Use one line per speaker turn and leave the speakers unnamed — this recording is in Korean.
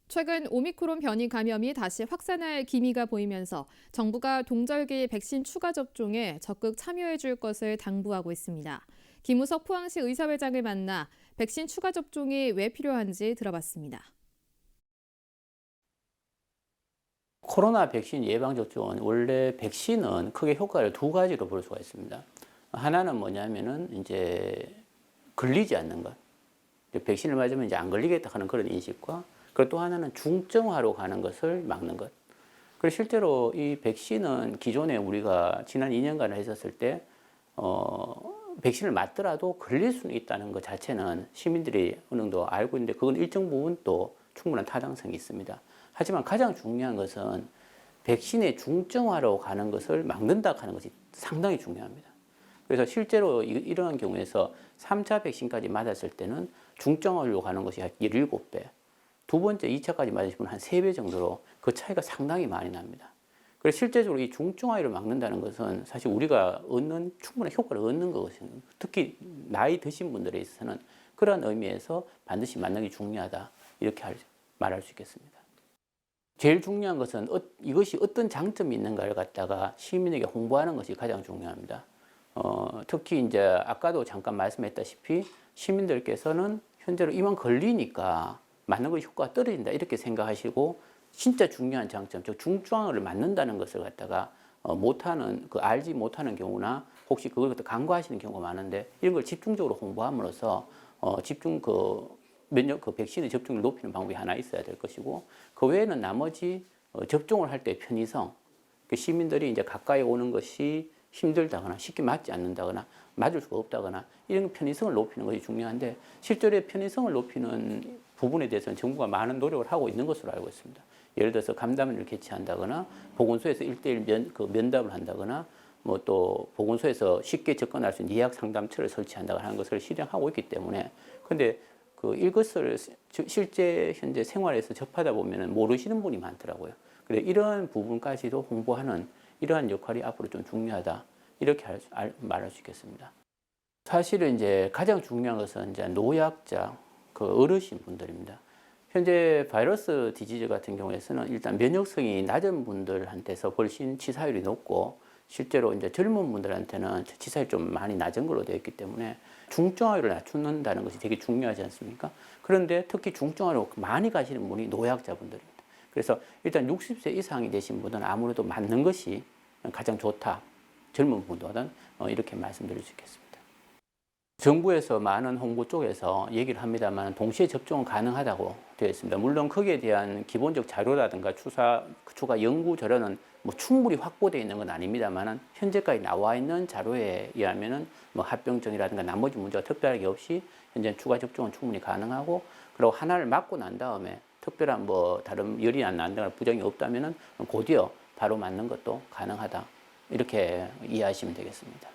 최근 오미크론 변이 감염이 다시 확산할 기미가 보이면서 정부가 동절기 백신 추가 접종에 적극 참여해 줄 것을 당부하고 있습니다. 김우석 포항시 의사회장을 만나 백신 추가 접종이 왜 필요한지 들어봤습니다.
코로나 백신 예방접종은 원래 백신은 크게 효과를 두 가지로 볼 수가 있습니다. 하나는 뭐냐면은 이제 걸리지 않는 것. 백신을 맞으면 이제 안 걸리겠다 하는 그런 인식과 그리고 또 하나는 중증화로 가는 것을 막는 것. 그리고 실제로 이 백신은 기존에 우리가 지난 2년간 했었을 때, 백신을 맞더라도 걸릴 수는 있다는 것 자체는 시민들이 어느 정도 알고 있는데 그건 일정 부분 또 충분한 타당성이 있습니다. 하지만 가장 중요한 것은 백신의 중증화로 가는 것을 막는다 하는 것이 상당히 중요합니다. 그래서 실제로 이러한 경우에서 3차 백신까지 맞았을 때는 중증화로 가는 것이 한 17배, 두 번째 2차까지 맞으시면 한 3배 정도로 그 차이가 상당히 많이 납니다. 그래서 실제적으로 이 중증화를 막는다는 것은 사실 우리가 얻는 충분한 효과를 얻는 것이거든요. 특히 나이 드신 분들에 있어서는 그런 의미에서 반드시 맞는 게 중요하다. 이렇게 말할 수 있겠습니다. 제일 중요한 것은 이것이 어떤 장점이 있는가를 갖다가 시민에게 홍보하는 것이 가장 중요합니다. 특히 이제 아까도 잠깐 말씀했다시피 시민들께서는 현재로 이만 걸리니까 맞는 것 효과가 떨어진다 이렇게 생각하시고 진짜 중요한 장점, 즉 중증화를 맞는다는 것을 갖다가 못하는 알지 못하는 경우나 혹시 그걸 갖다 간과하시는 경우가 많은데 이런 걸 집중적으로 홍보함으로써 집중 면역 백신의 접종률을 높이는 방법이 하나 있어야 될 것이고 그 외에는 나머지 접종을 할 때 편의성, 시민들이 이제 가까이 오는 것이 힘들다거나 쉽게 맞지 않는다거나 맞을 수가 없다거나 이런 편의성을 높이는 것이 중요한데 실제로 편의성을 높이는 부분에 대해서는 정부가 많은 노력을 하고 있는 것으로 알고 있습니다. 예를 들어서 감담회를 개최한다거나 보건소에서 1대1 면담을 한다거나 뭐 또 보건소에서 쉽게 접근할 수 있는 예약 상담처를 설치한다거나 하는 것을 실행하고 있기 때문에 근데 이것을 실제 현재 생활에서 접하다 보면 모르시는 분이 많더라고요. 그래 이런 부분까지도 홍보하는 이러한 역할이 앞으로 좀 중요하다. 이렇게 말할 수 있겠습니다. 사실은 이제 가장 중요한 것은 이제 노약자, 어르신 분들입니다. 현재 바이러스 디지즈 같은 경우에서는 일단 면역성이 낮은 분들한테서 훨씬 치사율이 높고 실제로 이제 젊은 분들한테는 치사율이 좀 많이 낮은 걸로 되어 있기 때문에 중증화율을 낮춘다는 것이 되게 중요하지 않습니까? 그런데 특히 중증화로 많이 가시는 분이 노약자분들입니다. 그래서 일단 60세 이상이 되신 분은 아무래도 맞는 것이 가장 좋다. 젊은 분들은 이렇게 말씀드릴 수 있겠습니다. 정부에서 많은 홍보 쪽에서 얘기를 합니다만 동시에 접종은 가능하다고 되어 있습니다. 물론 거기에 대한 기본적 자료라든가 추가 연구 자료는 뭐 충분히 확보되어 있는 건 아닙니다만 현재까지 나와 있는 자료에 의하면은 뭐 합병증이라든가 나머지 문제가 특별하게 없이 현재 추가 접종은 충분히 가능하고 그리고 하나를 맞고 난 다음에 특별한 뭐 다른 열이 안 난다거나 부작용이 없다면은 곧이어 바로 맞는 것도 가능하다. 이렇게 이해하시면 되겠습니다.